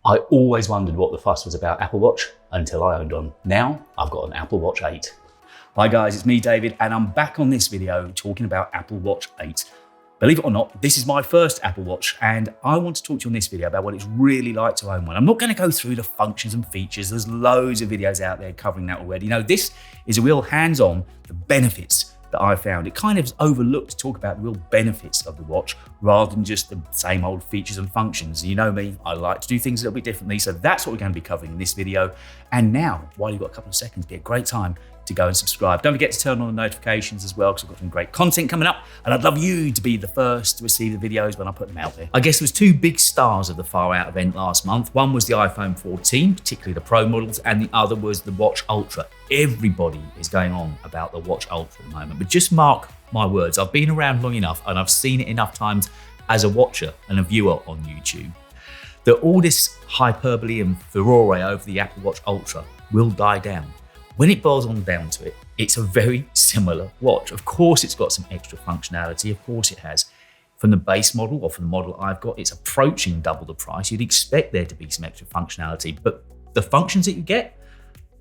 I always wondered what the fuss was about Apple Watch until I owned one. Now I've got an Apple Watch 8. Hi guys, it's me David and I'm back on this video talking about Apple Watch 8. Believe it or not, this is my first Apple Watch and I want to talk to you on this video about what it's really like to own one. I'm not going to go through the functions and features. There's loads of videos out there covering that already. You know, this is a real hands-on, the benefits that I found. It kind of is overlooked to talk about the real benefits of the watch rather than just the same old features and functions. You know me, I like to do things a little bit differently, so that's what we're going to be covering in this video. And now, while you've got a couple of seconds, be a great time to go and subscribe. Don't forget to turn on the notifications as well, because I've got some great content coming up, and I'd love you to be the first to receive the videos when I put them out there. I guess there was two big stars of the Far Out event last month. One was the iPhone 14, particularly the Pro models, and the other was the Watch Ultra. Everybody is going on about the Watch Ultra at the moment, but just mark my words, I've been around long enough and I've seen it enough times as a watcher and a viewer on YouTube that all this hyperbole and furore over the Apple Watch Ultra will die down. When it boils on down to it, it's a very similar watch. Of course, it's got some extra functionality. Of course it has. From the base model or from the model I've got, it's approaching double the price. You'd expect there to be some extra functionality, but the functions that you get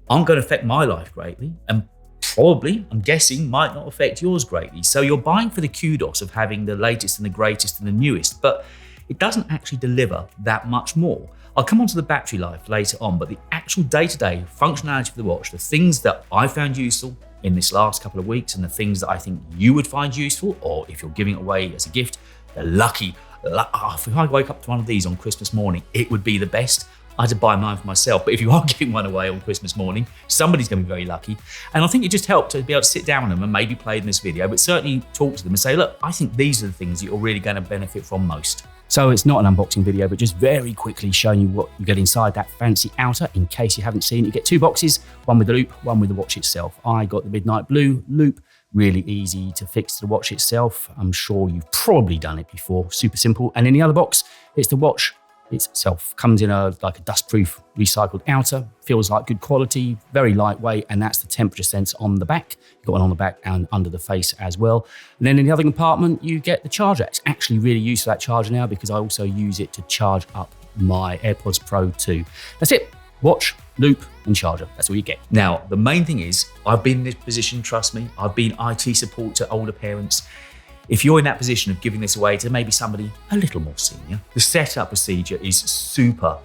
aren't going to affect my life greatly, and probably, I'm guessing, might not affect yours greatly. So you're buying for the kudos of having the latest and the greatest and the newest, but it doesn't actually deliver that much more. I'll come on to the battery life later on, but the actual day-to-day functionality of the watch, the things that I found useful in this last couple of weeks and the things that I think you would find useful, or if you're giving it away as a gift, the if I wake up to one of these on Christmas morning, it would be the best. I had to buy mine for myself, but if you are giving one away on Christmas morning, somebody's going to be very lucky. And I think it just helped to be able to sit down with them and maybe play in this video, but certainly talk to them and say, look, I think these are the things that you're really going to benefit from most. So it's not an unboxing video, but just very quickly showing you what you get inside that fancy outer. In case you haven't seen it, you get two boxes, one with the loop, one with the watch itself. I got the midnight blue loop, really easy to fix to the watch itself. I'm sure you've probably done it before, super simple. And in the other box, it's the watch itself. Comes in like a dustproof recycled outer, feels like good quality, very lightweight, and that's the temperature sensor on the back. You've got one on the back and under the face as well. And then in the other compartment, you get the charger. It's actually really useful, that charger now, because I also use it to charge up my AirPods Pro 2. That's it. Watch, loop, and charger. That's all you get. Now, the main thing is, I've been in this position, trust me. I've been IT support to older parents. If you're in that position of giving this away to maybe somebody a little more senior, the setup procedure is super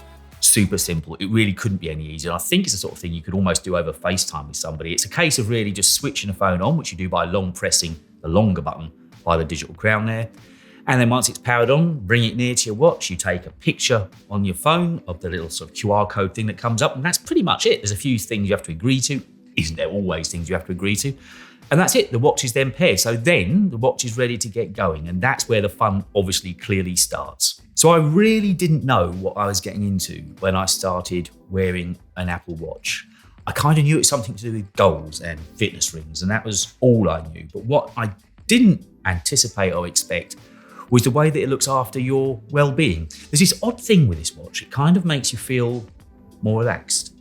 simple. It really couldn't be any easier. I think it's the sort of thing you could almost do over FaceTime with somebody. It's a case of really just switching the phone on, which you do by long pressing the longer button by the digital crown there. And then once it's powered on, bring it near to your watch. You take a picture on your phone of the little sort of QR code thing that comes up, and that's pretty much it. There's a few things you have to agree to. Isn't there always things you have to agree to? And that's it, the watch is then paired. So then the watch is ready to get going. And that's where the fun obviously clearly starts. So I really didn't know what I was getting into when I started wearing an Apple Watch. I kind of knew it was something to do with goals and fitness rings, and that was all I knew. But what I didn't anticipate or expect was the way that it looks after your well-being. There's this odd thing with this watch. It kind of makes you feel more relaxed.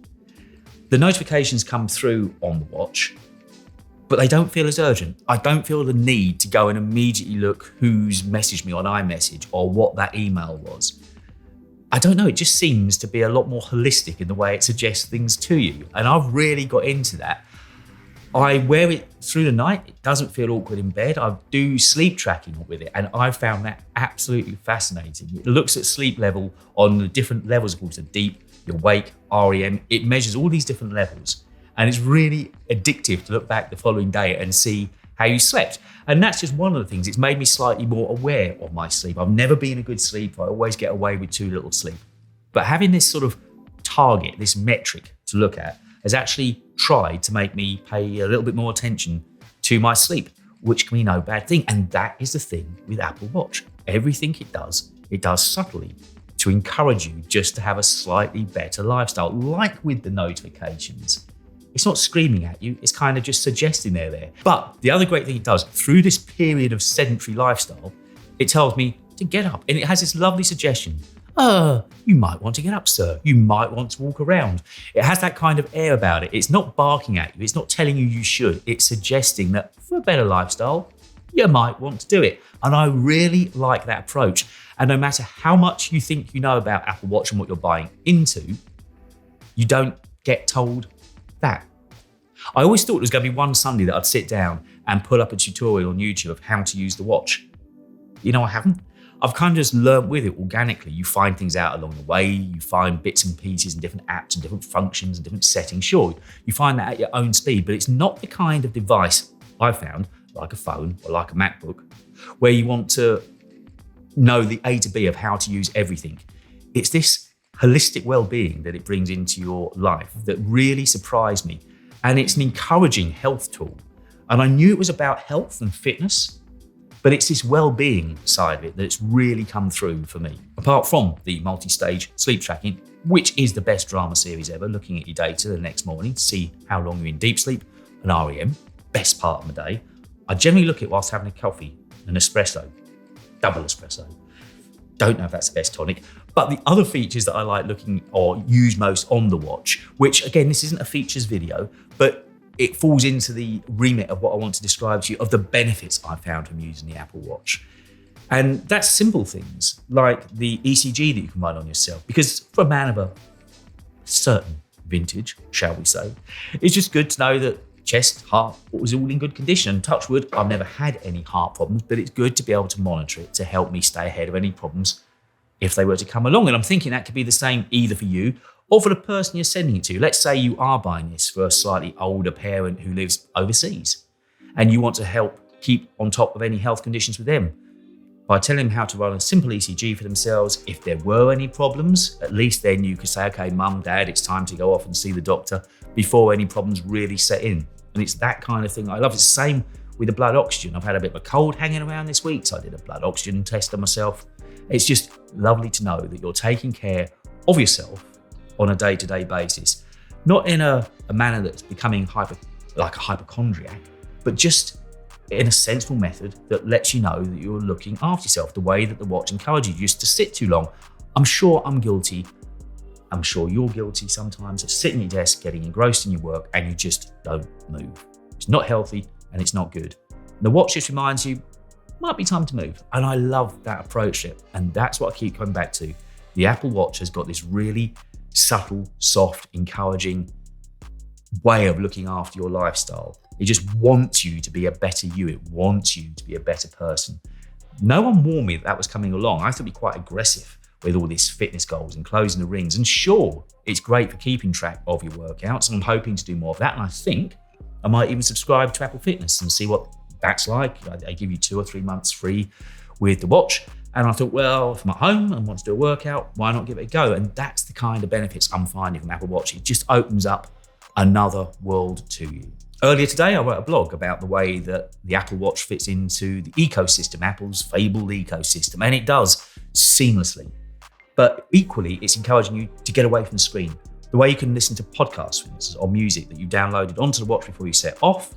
The notifications come through on the watch, but they don't feel as urgent. I don't feel the need to go and immediately look who's messaged me on iMessage or what that email was. I don't know, it just seems to be a lot more holistic in the way it suggests things to you. And I've really got into that. I wear it through the night. It doesn't feel awkward in bed. I do sleep tracking with it, and I found that absolutely fascinating. It looks at sleep level on the different levels, of course, the deep, your wake, REM. It measures all these different levels. And it's really addictive to look back the following day and see how you slept. And that's just one of the things. It's made me slightly more aware of my sleep. I've never been a good sleeper. I always get away with too little sleep. But having this sort of target, this metric to look at, has actually tried to make me pay a little bit more attention to my sleep, which can be no bad thing. And that is the thing with Apple Watch. Everything it does subtly to encourage you just to have a slightly better lifestyle, like with the notifications. It's not screaming at you, it's kind of just suggesting they're there. But the other great thing it does, through this period of sedentary lifestyle, it tells me to get up. And it has this lovely suggestion. You might want to get up, sir. You might want to walk around. It has that kind of air about it. It's not barking at you. It's not telling you you should. It's suggesting that for a better lifestyle, you might want to do it. And I really like that approach. And no matter how much you think you know about Apple Watch and what you're buying into, you don't get told that. I always thought it was going to be one Sunday that I'd sit down and pull up a tutorial on YouTube of how to use the watch. You know, I haven't. I've kind of just learned with it organically. You find things out along the way. You find bits and pieces and different apps and different functions and different settings. Sure, you find that at your own speed, but it's not the kind of device I've found, like a phone or like a MacBook, where you want to know the A to B of how to use everything. It's this holistic well-being that it brings into your life that really surprised me. And it's an encouraging health tool. And I knew it was about health and fitness, but it's this well-being side of it that's really come through for me. Apart from the multi-stage sleep tracking, which is the best drama series ever, looking at your data the next morning to see how long you're in deep sleep, and REM, best part of my day. I generally look at it whilst having a coffee, an espresso, double espresso. Don't know if that's the best tonic. But the other features that I like looking or use most on the watch, which again, this isn't a features video, but it falls into the remit of what I want to describe to you of the benefits I found from using the Apple Watch. And that's simple things like the ECG that you can run on yourself. Because for a man of a certain vintage, shall we say, it's just good to know that chest, heart, was all in good condition. Touch wood, I've never had any heart problems, but it's good to be able to monitor it to help me stay ahead of any problems if they were to come along. And I'm thinking that could be the same either for you or for the person you're sending it to. Let's say you are buying this for a slightly older parent who lives overseas and you want to help keep on top of any health conditions with them. By telling them how to run a simple ECG for themselves, if there were any problems, at least then you could say, okay, mum, dad, it's time to go off and see the doctor before any problems really set in. And it's that kind of thing I love. It's the same with the blood oxygen. I've had a bit of a cold hanging around this week, so I did a blood oxygen test on myself. It's just lovely to know that you're taking care of yourself on a day-to-day basis, not in a manner that's becoming like a hypochondriac, but just in a sensible method that lets you know that you're looking after yourself the way that the watch encourages you just to sit too long. I'm sure I'm guilty. I'm sure you're guilty sometimes of sitting at your desk, getting engrossed in your work, and you just don't move. It's not healthy and it's not good. The watch just reminds you, might be time to move. And I love that approach to it. And that's what I keep coming back to. The Apple Watch has got this really subtle, soft, encouraging way of looking after your lifestyle. It just wants you to be a better you. It wants you to be a better person. No one warned me that was coming along. I thought it'd be quite aggressive with all these fitness goals and closing the rings. And sure, it's great for keeping track of your workouts. And I'm hoping to do more of that. And I think I might even subscribe to Apple Fitness and see what that's like. They give you 2 or 3 months free with the watch. And I thought, well, if I'm at home and want to do a workout, why not give it a go? And that's the kind of benefits I'm finding from Apple Watch. It just opens up another world to you. Earlier today, I wrote a blog about the way that the Apple Watch fits into the ecosystem, Apple's fabled ecosystem, and it does seamlessly. But equally, it's encouraging you to get away from the screen. The way you can listen to podcasts, for instance, or music that you downloaded onto the watch before you set off,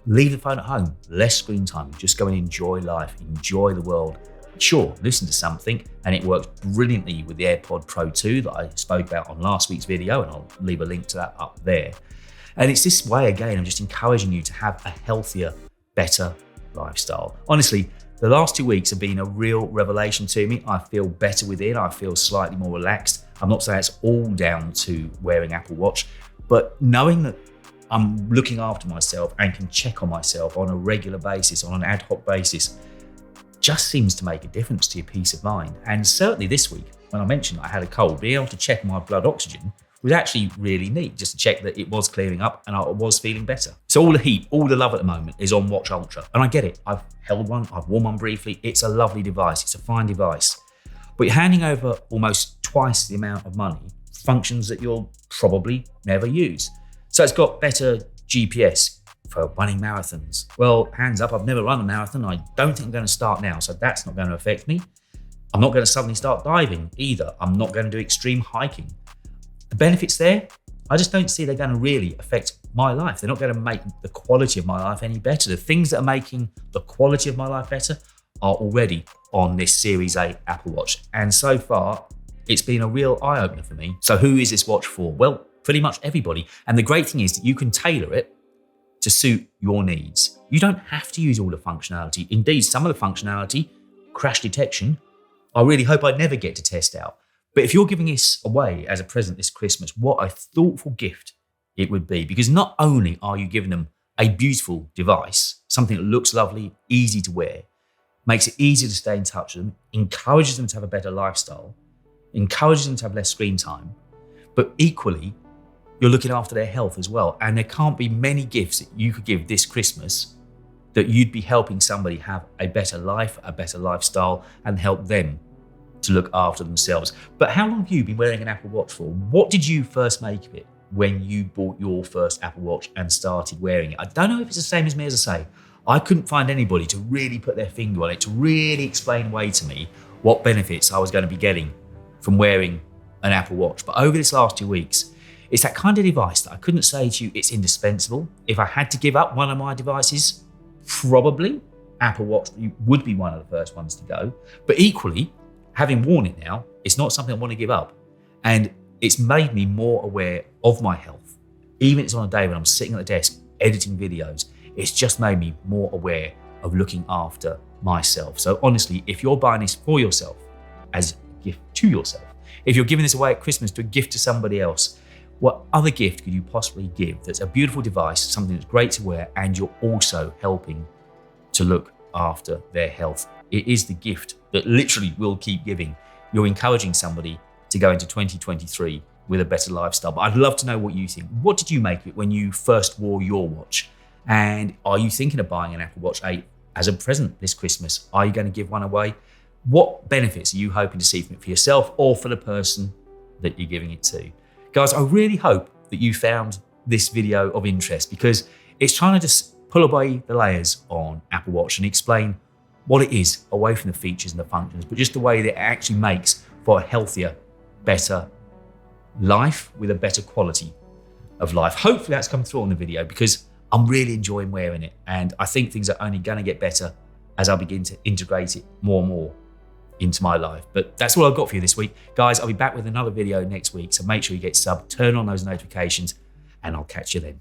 leave the phone at home, less screen time, just go and enjoy life, enjoy the world. Sure, listen to something, and it works brilliantly with the AirPod Pro 2 that I spoke about on last week's video, and I'll leave a link to that up there. And it's this way, again, I'm just encouraging you to have a healthier, better lifestyle. Honestly, the last 2 weeks have been a real revelation to me. I feel better within, I feel slightly more relaxed. I'm not saying it's all down to wearing Apple Watch, but knowing that I'm looking after myself and can check on myself on a regular basis, on an ad hoc basis, just seems to make a difference to your peace of mind. And certainly this week, when I mentioned I had a cold, being able to check my blood oxygen was actually really neat, just to check that it was clearing up and I was feeling better. So all the heat, all the love at the moment is on Watch Ultra. And I get it, I've held one, I've worn one briefly. It's a lovely device, it's a fine device. But you're handing over almost twice the amount of money, functions that you'll probably never use. So it's got better GPS for running marathons. Well, hands up, I've never run a marathon. I don't think I'm going to start now, so that's not going to affect me. I'm not going to suddenly start diving either. I'm not going to do extreme hiking. The benefits there, I just don't see they're going to really affect my life. They're not going to make the quality of my life any better. The things that are making the quality of my life better are already on this Series 8 Apple Watch. And so far, it's been a real eye-opener for me. So who is this watch for? Well, pretty much everybody. And the great thing is that you can tailor it to suit your needs. You don't have to use all the functionality. Indeed, some of the functionality, crash detection, I really hope I never get to test out. But if you're giving this away as a present this Christmas, what a thoughtful gift it would be. Because not only are you giving them a beautiful device, something that looks lovely, easy to wear, makes it easy to stay in touch with them, encourages them to have a better lifestyle, encourages them to have less screen time, but equally, you're looking after their health as well. And there can't be many gifts that you could give this Christmas that you'd be helping somebody have a better life, a better lifestyle, and help them to look after themselves. But how long have you been wearing an Apple Watch for? What did you first make of it when you bought your first Apple Watch and started wearing it? I don't know if it's the same as me, as I say. I couldn't find anybody to really put their finger on it, to really explain away to me what benefits I was going to be getting from wearing an Apple Watch. But over this last 2 weeks, it's that kind of device that I couldn't say to you it's indispensable. If I had to give up one of my devices, probably Apple Watch would be one of the first ones to go. But equally, having worn it now, it's not something I want to give up. And it's made me more aware of my health. Even if it's on a day when I'm sitting at the desk editing videos, it's just made me more aware of looking after myself. So honestly, if you're buying this for yourself, as a gift to yourself, if you're giving this away at Christmas to a gift to somebody else, what other gift could you possibly give that's a beautiful device, something that's great to wear, and you're also helping to look after their health? It is the gift that literally will keep giving. You're encouraging somebody to go into 2023 with a better lifestyle. But I'd love to know what you think. What did you make of it when you first wore your watch? And are you thinking of buying an Apple Watch 8 as a present this Christmas? Are you going to give one away? What benefits are you hoping to see from it for yourself or for the person that you're giving it to? Guys, I really hope that you found this video of interest, because it's trying to just pull away the layers on Apple Watch and explain what it is away from the features and the functions, but just the way that it actually makes for a healthier, better life with a better quality of life. Hopefully that's come through on the video, because I'm really enjoying wearing it. And I think things are only going to get better as I begin to integrate it more and more into my life. But that's all I've got for you this week. Guys, I'll be back with another video next week. So make sure you get subbed, turn on those notifications, and I'll catch you then.